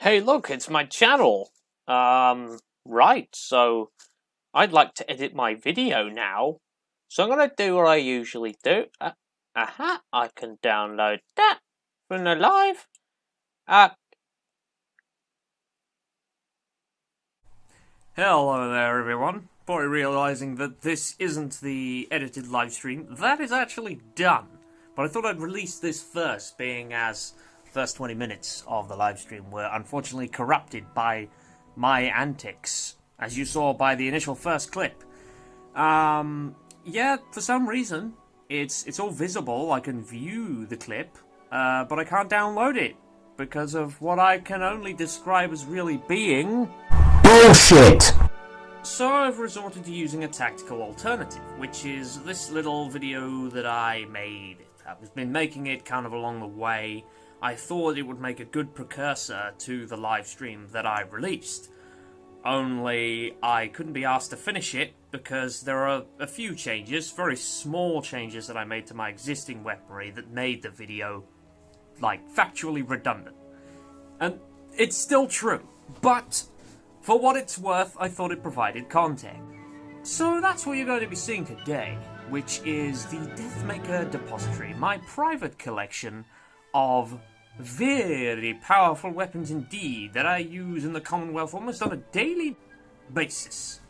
Hey, look, it's my channel. Right, so I'd like to edit my video now. So I'm gonna do what I usually do. I can download that from the live. Hello there, everyone. Before realizing that this isn't the edited live stream, that is actually done. But I thought I'd release this first, being as the first 20 minutes of the live stream were unfortunately corrupted by my antics, as you saw by the initial first clip. Yeah, for some reason, it's all visible. I can view the clip, but I can't download it because of what I can only describe as really being bullshit! So I've resorted to using a tactical alternative, which is this little video that I made. I've been making it kind of along the way. I thought it would make a good precursor to the live stream that I released. Only I couldn't be asked to finish it because there are a few changes, very small changes that I made to my existing weaponry that made the video, like, factually redundant. And it's still true, but for what it's worth, I thought it provided content. So that's what you're going to be seeing today, which is the Deathmaker Depositary, my private collection of very powerful weapons indeed that I use in the Commonwealth almost on a daily basis.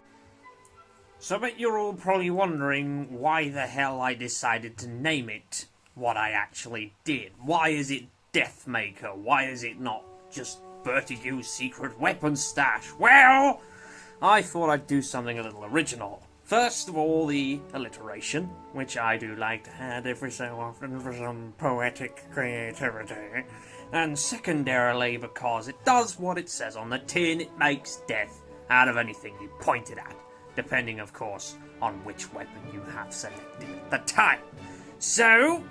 So I bet you're all probably wondering why the hell I decided to name it what I actually did. Why is it Deathmaker? Why is it not just Bertie U's secret weapons stash? Well, I thought I'd do something a little original. First of all, the alliteration, which I do like to add every so often for some poetic creativity. And secondarily, because it does what it says on the tin, it makes death out of anything you point it at, depending, of course, on which weapon you have selected at the time. So,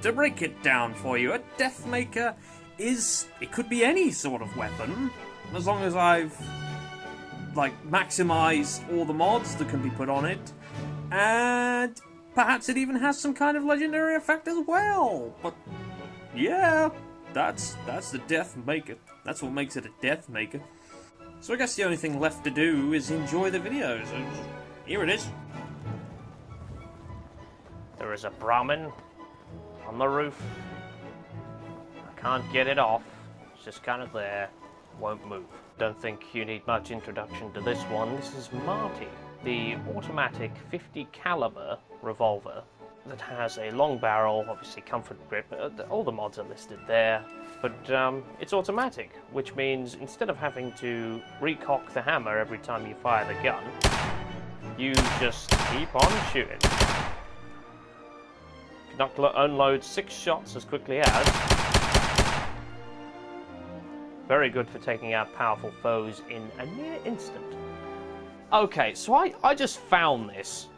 to break it down for you, a Deathmaker it could be any sort of weapon, as long as I've, maximized all the mods that can be put on it, and perhaps it even has some kind of legendary effect as well. But yeah, that's the Deathmaker. That's what makes it a Deathmaker. So I guess the only thing left to do is enjoy the video. So here it is. There is a Brahmin on the roof. Can't get it off, it's just kind of there, won't move. Don't think you need much introduction to this one. This is Monty, the automatic 50 caliber revolver that has a long barrel, obviously comfort grip, all the mods are listed there, but it's automatic, which means instead of having to recock the hammer every time you fire the gun, you just keep on shooting. Knuckler unloads 6 shots as quickly as. Very good for taking out powerful foes in a near instant. Okay, so I just found this.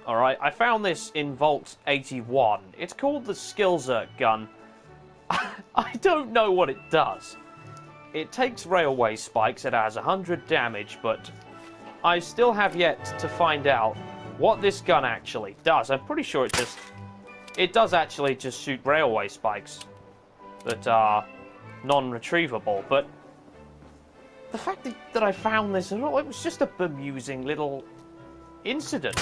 Alright, I found this in Vault 81. It's called the Killswitch gun. I don't know what it does. It takes railway spikes, it has 100 damage, but I still have yet to find out what this gun actually does. I'm pretty sure it does actually just shoot railway spikes that are non-retrievable, but the fact that I found this, it was just a bemusing little incident.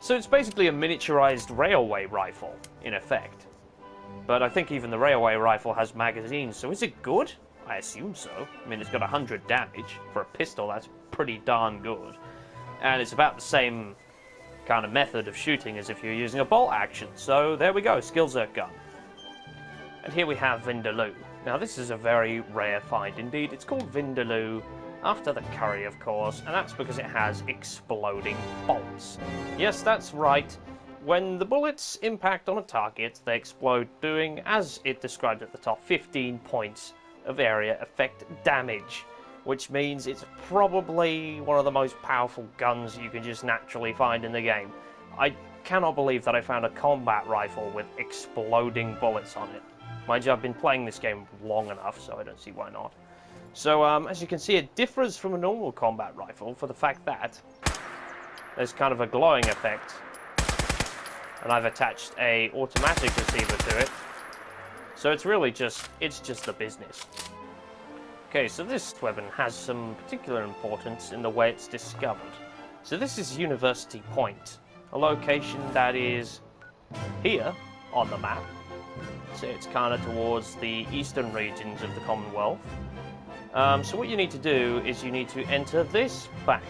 So it's basically a miniaturized railway rifle, in effect. But I think even the railway rifle has magazines, so is it good? I assume so. I mean, it's got 100 damage. For a pistol, that's pretty darn good. And it's about the same kind of method of shooting as if you're using a bolt action. So there we go, Killswitch gun. And here we have vindaloo. Now this is a very rare find indeed. It's called vindaloo after the curry, of course, and that's because it has exploding bolts. Yes, that's right. When the bullets impact on a target, they explode, doing, as it described at the top, 15 points of area effect damage, which means it's probably one of the most powerful guns you can just naturally find in the game. I cannot believe that I found a combat rifle with exploding bullets on it. Mind you, I've been playing this game long enough, so I don't see why not. So, as you can see, it differs from a normal combat rifle for the fact that there's kind of a glowing effect, and I've attached a automatic receiver to it, So it's really just the business. Okay, so this weapon has some particular importance in the way it's discovered. So this is University Point, a location that is here on the map. So it's kind of towards the eastern regions of the Commonwealth. So what you need to do is you need to enter this bank,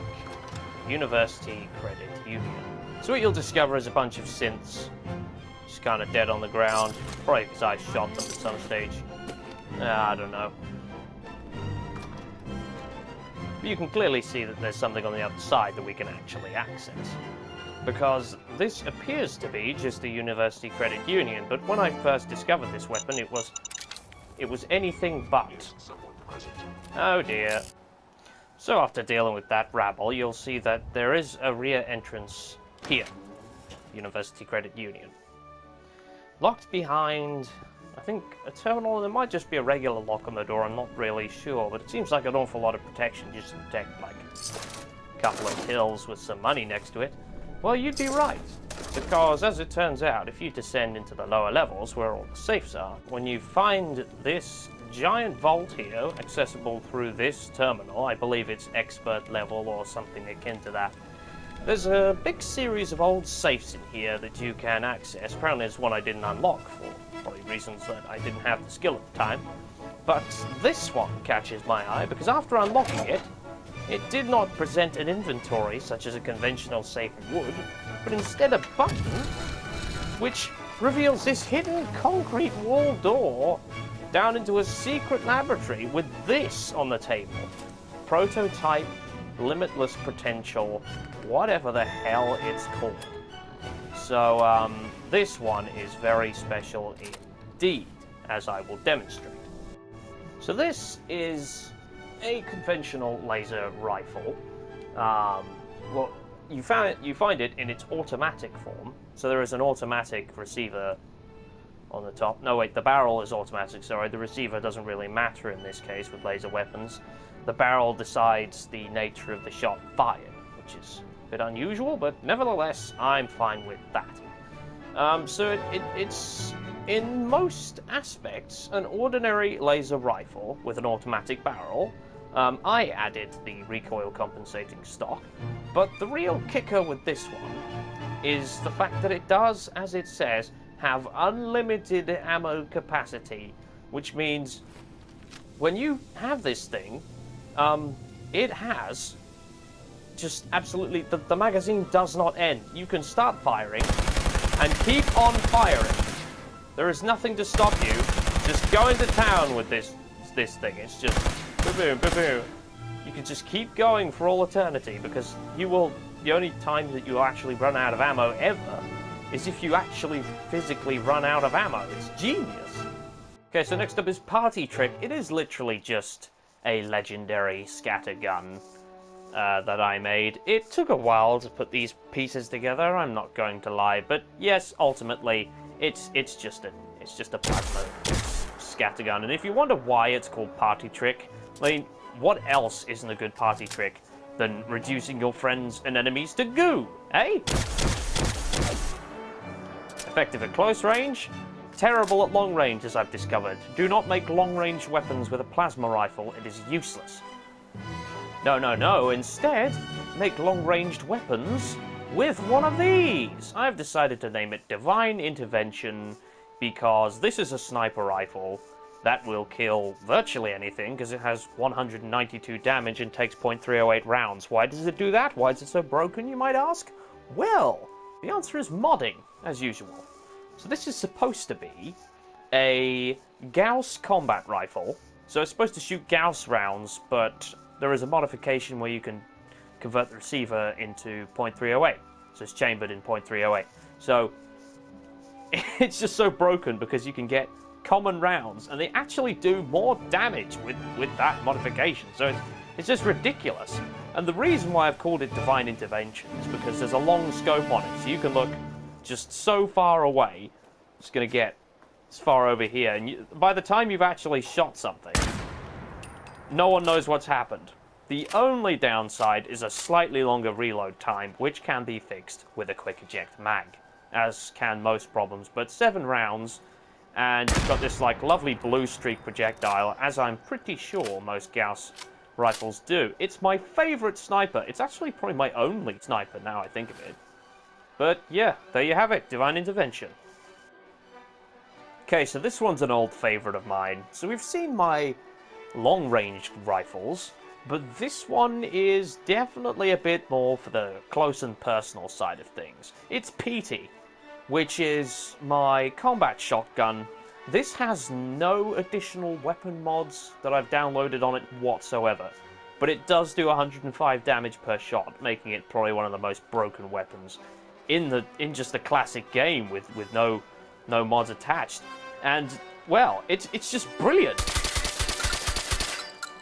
University Credit Union. So what you'll discover is a bunch of synths, just kind of dead on the ground, probably because I shot them at some stage. I don't know. But you can clearly see that there's something on the other side that we can actually access. Because this appears to be just a University Credit Union, but when I first discovered this weapon, it was anything but. Oh dear. So after dealing with that rabble, you'll see that there is a rear entrance here, University Credit Union. Locked behind, I think, a terminal. There might just be a regular lock on the door, I'm not really sure, but it seems like an awful lot of protection just to protect, like, a couple of pills with some money next to it. Well, you'd be right, because as it turns out, if you descend into the lower levels, where all the safes are, when you find this giant vault here, accessible through this terminal, I believe it's expert level or something akin to that, there's a big series of old safes in here that you can access. Apparently there's one I didn't unlock for probably reasons that I didn't have the skill at the time. But this one catches my eye because after unlocking it, it did not present an inventory such as a conventional safe would, but instead a button which reveals this hidden concrete wall door down into a secret laboratory with this on the table. Prototype, limitless potential, whatever the hell it's called. So this one is very special indeed, as I will demonstrate. So this is a conventional laser rifle. Well, you find it in its automatic form. So there is an automatic receiver on the top. No, wait, the barrel is automatic, sorry. The receiver doesn't really matter in this case with laser weapons. The barrel decides the nature of the shot fired, which is a bit unusual, but nevertheless, I'm fine with that. So it's, in most aspects, an ordinary laser rifle with an automatic barrel. I added the recoil compensating stock, but the real kicker with this one is the fact that it does, as it says, have unlimited ammo capacity, which means when you have this thing, it has just absolutely, the magazine does not end. You can start firing and keep on firing. There is nothing to stop you. Just go into town with this thing. It's just boom, boom, boom. You can just keep going for all eternity because the only time that you'll actually run out of ammo ever is if you actually physically run out of ammo. It's genius. Okay, so next up is Party Trick. It is literally just a legendary scattergun that I made. It took a while to put these pieces together, I'm not going to lie, but yes, ultimately, it's just a plasma scattergun. And if you wonder why it's called Party Trick, I mean, what else isn't a good party trick than reducing your friends and enemies to goo, eh? Effective at close range, terrible at long range, as I've discovered. Do not make long-range weapons with a plasma rifle, it is useless. No, instead, make long-ranged weapons with one of these. I've decided to name it Divine Intervention because this is a sniper rifle that will kill virtually anything because it has 192 damage and takes .308 rounds. Why does it do that? Why is it so broken, you might ask? Well, the answer is modding, as usual. So this is supposed to be a Gauss combat rifle. So it's supposed to shoot Gauss rounds, but there is a modification where you can convert the receiver into .308. So it's chambered in .308. So it's just so broken because you can get common rounds, and they actually do more damage with that modification. So it's just ridiculous. And the reason why I've called it Divine Intervention is because there's a long scope on it, so you can look just so far away. It's going to get as far over here, and by the time you've actually shot something, no one knows what's happened. The only downside is a slightly longer reload time, which can be fixed with a quick eject mag, as can most problems, but 7 rounds And it's got this like lovely blue streak projectile, as I'm pretty sure most Gauss rifles do. It's my favourite sniper. It's actually probably my only sniper now I think of it. But yeah, there you have it, Divine Intervention. Okay, so this one's an old favourite of mine. So we've seen my long-range rifles, but this one is definitely a bit more for the close and personal side of things. It's PT, which is my combat shotgun. This has no additional weapon mods that I've downloaded on it whatsoever, but it does do 105 damage per shot, making it probably one of the most broken weapons in just the classic game with no mods attached. And well, it's just brilliant.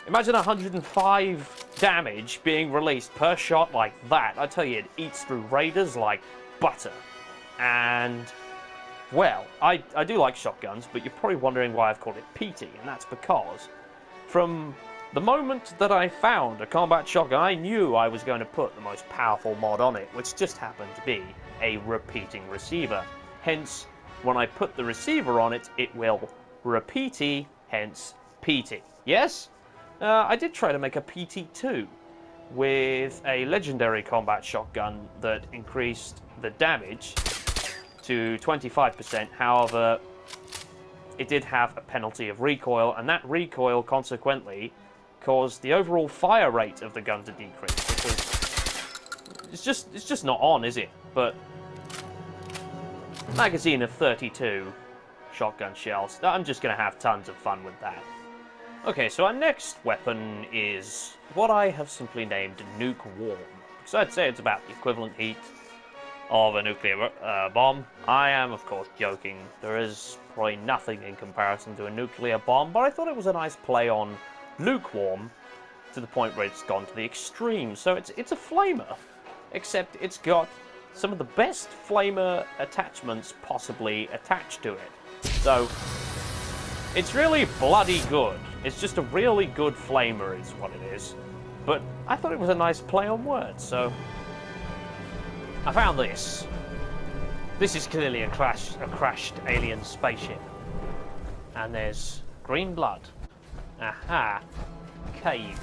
Imagine 105 damage being released per shot like that. I tell you, it eats through raiders like butter. And well, I do like shotguns, but you're probably wondering why I've called it PT, and that's because from the moment that I found a combat shotgun, I knew I was going to put the most powerful mod on it, which just happened to be a repeating receiver. Hence, when I put the receiver on it, it will repeaty, hence PT. Yes? I did try to make a PT2 with a legendary combat shotgun that increased the damage to 25%. However, it did have a penalty of recoil, and that recoil consequently caused the overall fire rate of the gun to decrease, because it's just not on, is it? But magazine of 32 shotgun shells, I'm just going to have tons of fun with that. Okay, so our next weapon is what I have simply named Nuke Wall, because I'd say it's about the equivalent heat of a nuclear bomb. I am, of course, joking. There is probably nothing in comparison to a nuclear bomb, but I thought it was a nice play on lukewarm to the point where it's gone to the extreme. So it's a flamer, except it's got some of the best flamer attachments possibly attached to it. So it's really bloody good. It's just a really good flamer is what it is. But I thought it was a nice play on words, so I found this. This is clearly a crashed alien spaceship. And there's green blood. Aha. Cave.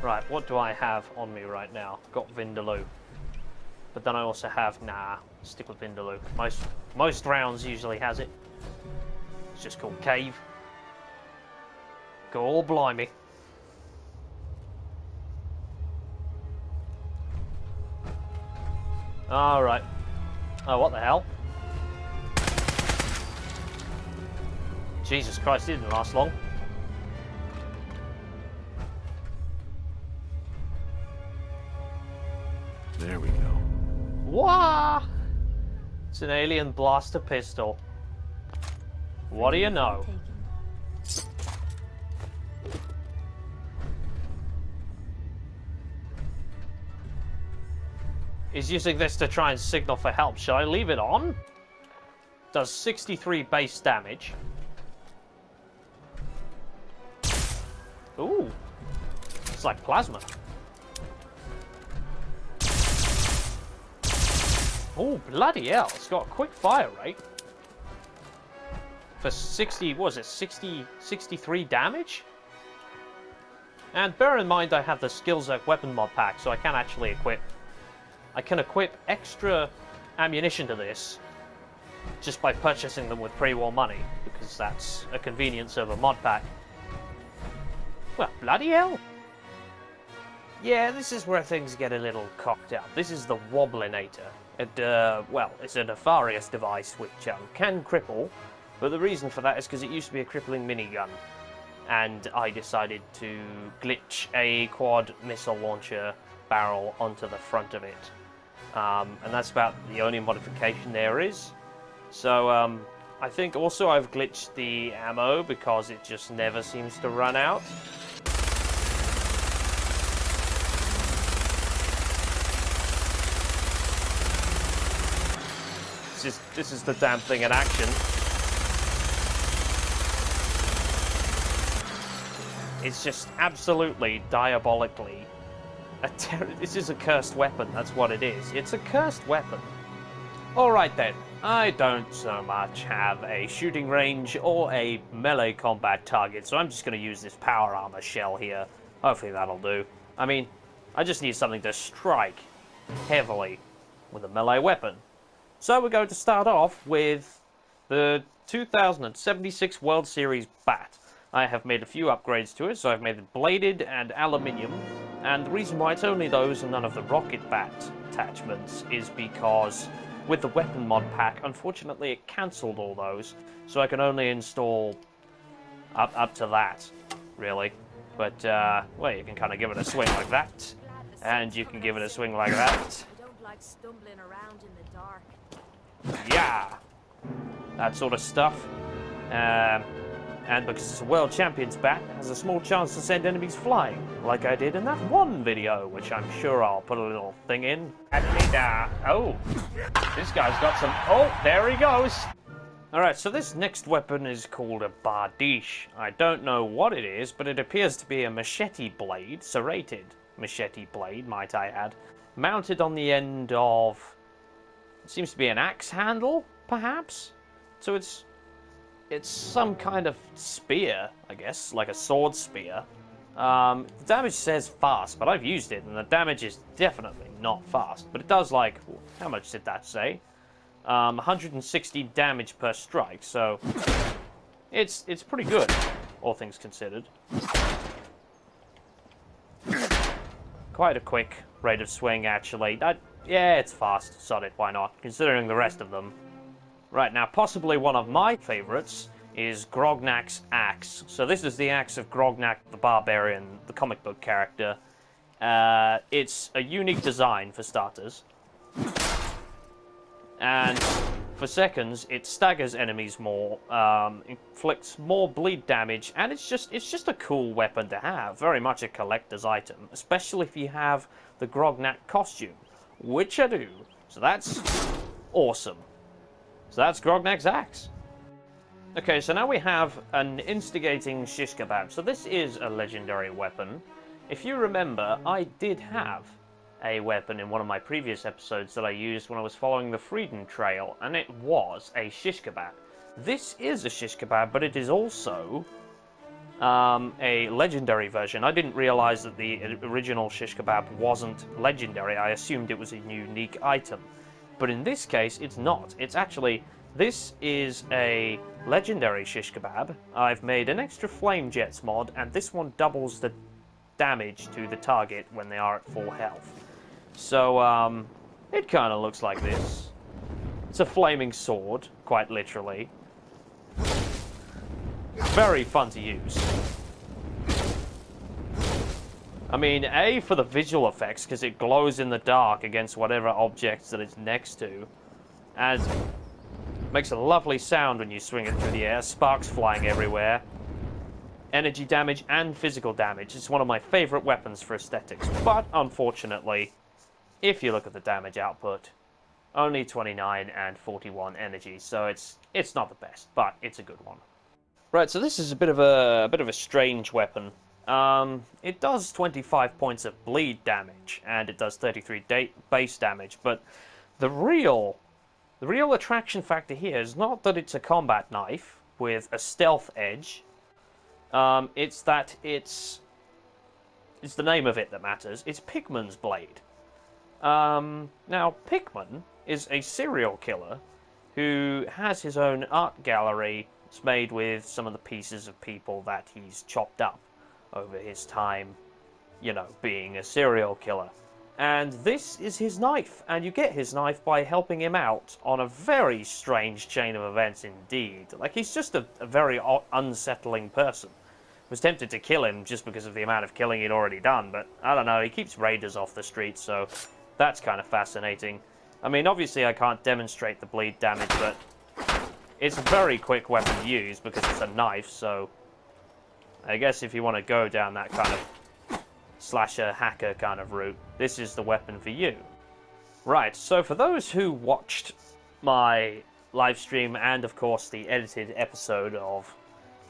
Right, what do I have on me right now? Got vindaloo. But then I also have, stick with vindaloo. Most rounds usually has it. It's just called cave. Go all blimey. Alright. Oh, what the hell? Jesus Christ, it didn't last long. There we go. Wah! It's an alien blaster pistol. What do you know? He's using this to try and signal for help. Shall I leave it on? Does 63 base damage. Ooh. It's like plasma. Oh, bloody hell. It's got a quick fire rate. For 60, what was it, 63 damage? And bear in mind I have the Skillzerk weapon mod pack, so I can actually equip extra ammunition to this just by purchasing them with pre-war money, because that's a convenience of a mod pack. Well, bloody hell. Yeah, this is where things get a little cocked up. This is the Wobblinator. Well, it's a nefarious device which can cripple, but the reason for that is because it used to be a crippling minigun, and I decided to glitch a quad missile launcher barrel onto the front of it. And that's about the only modification there is. So, I think also I've glitched the ammo because it just never seems to run out. This is the damn thing in action. It's just absolutely diabolically this is a cursed weapon, that's what it is. It's a cursed weapon. Alright then, I don't so much have a shooting range or a melee combat target, so I'm just going to use this power armor shell here. Hopefully that'll do. I mean, I just need something to strike heavily with a melee weapon. So we're going to start off with the 2076 World Series Bat. I have made a few upgrades to it, so I've made it bladed and aluminium, and the reason why it's only those and none of the rocket bat attachments is because with the weapon mod pack, unfortunately it cancelled all those, so I can only install up to that, really. But, well, you can kind of give it a swing like that, and you can give it a swing like that. I don't like stumbling around in the dark. Yeah! That sort of stuff. And because it's a World Champions bat, it has a small chance to send enemies flying, like I did in that one video, which I'm sure I'll put a little thing in. Oh, this guy's got some... Oh, there he goes! Alright, so this next weapon is called a Badish. I don't know what it is, but it appears to be a machete blade, serrated machete blade, might I add, mounted on the end of... It seems to be an axe handle, perhaps? So it's some kind of spear, I guess, like a sword spear. The damage says fast, but I've used it, and the damage is definitely not fast. But it does, like, how much did that say? 160 damage per strike, so it's pretty good, all things considered. Quite a quick rate of swing, actually. Yeah, it's fast. Sod it, why not? Considering the rest of them. Right, now possibly one of my favourites is Grognak's axe. So this is the axe of Grognak the Barbarian, the comic book character. It's a unique design, for starters. And for seconds, it staggers enemies more, inflicts more bleed damage, and it's just a cool weapon to have. Very much a collector's item, especially if you have the Grognak costume, which I do. So that's awesome. So that's Grognak's axe. Okay, so now we have an instigating Shish Kebab. So this is a legendary weapon. If you remember, I did have a weapon in one of my previous episodes that I used when I was following the Freedom Trail, and it was a Shish Kebab. This is a Shish Kebab, but it is also a legendary version. I didn't realize that the original Shish Kebab wasn't legendary. I assumed it was a unique item. But in this case, it's not. It's actually, this is a legendary Shish Kebab. I've made an extra Flame Jets mod, and this one doubles the damage to the target when they are at full health. So, it kind of looks like this. It's a flaming sword, quite literally. Very fun to use. I mean, A, for the visual effects, because it glows in the dark against whatever objects that it's next to. And makes a lovely sound when you swing it through the air, sparks flying everywhere. Energy damage and physical damage. It's one of my favourite weapons for aesthetics. But, unfortunately, if you look at the damage output, only 29 and 41 energy. So it's not the best, but it's a good one. Right, so this is a bit of a strange weapon. It does 25 points of bleed damage, and it does 33 base damage, but the real attraction factor here is not that it's a combat knife with a stealth edge. It's that it's the name of it that matters. It's Pikmin's blade. Now, Pikmin is a serial killer who has his own art gallery. It's made with some of the pieces of people that he's chopped up over his time, you know, being a serial killer. And this is his knife, and you get his knife by helping him out on a very strange chain of events indeed. Like, he's just a very unsettling person. I was tempted to kill him just because of the amount of killing he'd already done, but I don't know, he keeps raiders off the streets, so that's kind of fascinating. I mean, obviously I can't demonstrate the bleed damage, but it's a very quick weapon to use because it's a knife, so I guess if you want to go down that kind of slasher, hacker kind of route, this is the weapon for you. Right, so for those who watched my live stream and, of course, the edited episode of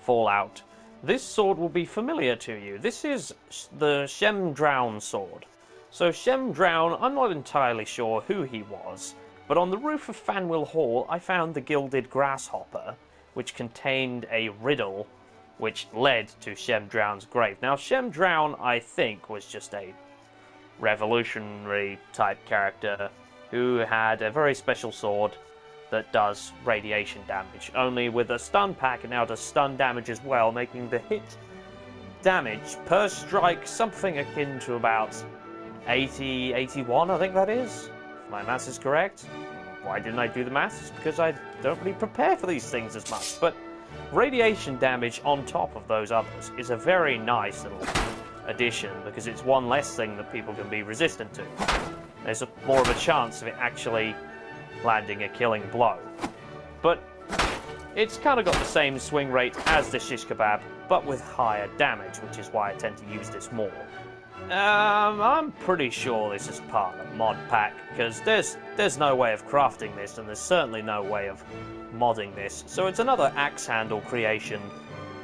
Fallout, this sword will be familiar to you. This is the Shem Drown sword. So Shem Drown, I'm not entirely sure who he was, But on the roof of Fanwell Hall, I found the Gilded Grasshopper, which contained a riddle which led to Shemdrown's grave. Now, Shemdrown, I think, was just a revolutionary type character who had a very special sword that does radiation damage. Only with a stun pack, it now does stun damage as well, making the hit damage per strike something akin to about 80, 81, I think that is. If my maths is correct. Why didn't I do the maths? Because I don't really prepare for these things as much. But radiation damage on top of those others is a very nice little addition, because it's one less thing that people can be resistant to. There's more of a chance of it actually landing a killing blow. But it's kind of got the same swing rate as the Shish Kebab, but with higher damage, which is why I tend to use this more. I'm pretty sure this is part of the mod pack, because there's no way of crafting this, and there's certainly no way of modding this. So it's another axe handle creation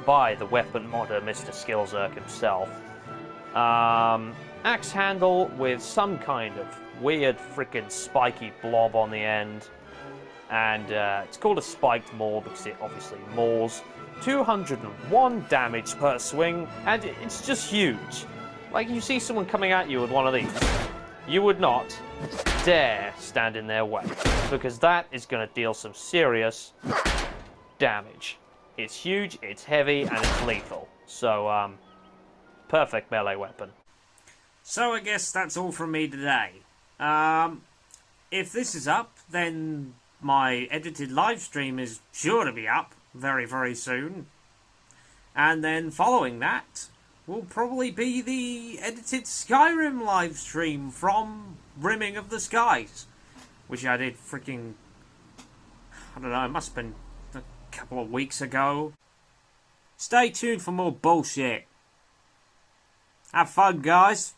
by the weapon modder, Mr. Skillzerk himself. Axe handle with some kind of weird freaking spiky blob on the end, and it's called a spiked maul because it obviously mauls. 201 damage per swing, and it's just huge. Like, you see someone coming at you with one of these, you would not dare stand in their way, because that is going to deal some serious damage. It's huge, it's heavy, and it's lethal. So, perfect melee weapon. So I guess that's all from me today. If this is up, then my edited live stream is sure to be up very, very soon. And then following that will probably be the edited Skyrim live stream from Rimming of the Skies, which I did freaking, I don't know, it must have been a couple of weeks ago. Stay tuned for more bullshit. Have fun, guys.